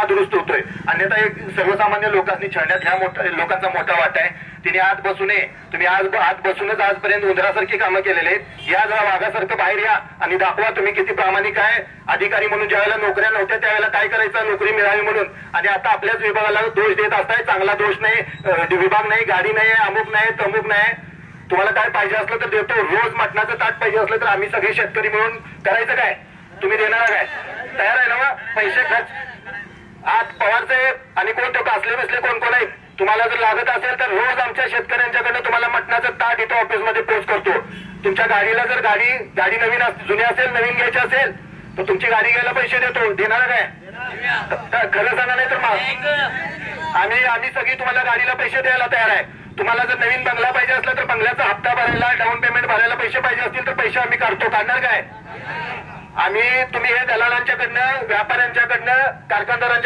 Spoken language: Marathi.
दुरुस्त होतोय. अन्यथा एक सर्वसामान्य लोकांनी छळण्यात ह्या लोकांचा मोठा वाटा आहे. तिने आत बसू नये. तुम्ही आत बसूनच आजपर्यंत उंदरासारखी कामं केलेली आहेत. या जरा वाघासारखं बाहेर या आणि दाखवा तुम्ही किती प्रामाणिक आहे. अधिकारी म्हणून ज्यावेळेला नोकऱ्या नव्हत्या त्यावेळेला काय करायचं, नोकरी मिळावी म्हणून, आणि आता आपल्याच विभागाला दोष देत असताय. चांगला दोष नाही, विभाग नाही, गाडी नाही, अमुक नाही, तमुक नाही. तुम्हाला काय पाहिजे असलं तर देतो. रोज मटणाचं ताट पाहिजे असलं तर आम्ही सगळे शेतकरी मिळून करायचं काय? तुम्ही देणार काय? तयार आहे ना? पैसे खर्च आज पवार साहेब आणि कोण तो कासले बसले कोण कोण आहेत. तुम्हाला जर लागत असेल तर रोज आमच्या शेतकऱ्यांच्याकडनं तुम्हाला मटणाचं ताट इथं ऑफिसमध्ये पोस्ट करतो. तुमच्या गाडीला जर गाडी नवीन जुनी असेल, नवीन घ्यायची असेल तर तुमची गाडी घ्यायला पैसे देतो. देणार काय? खरं सांगा, नाही तर मग आम्ही सगळी तुम्हाला गाडीला पैसे द्यायला तयार आहे. तुम्हाला जर नवीन बंगला पाहिजे असला तर बंगल्याचा हप्ता भरायला, डाऊन पेमेंट भरायला पैसे पाहिजे असतील तर पैसे आम्ही काढतो. काढणार काय? तुम्ही हे दलालांच्याकडनं, व्यापाऱ्यांच्याकडनं, कारखानदारांच्या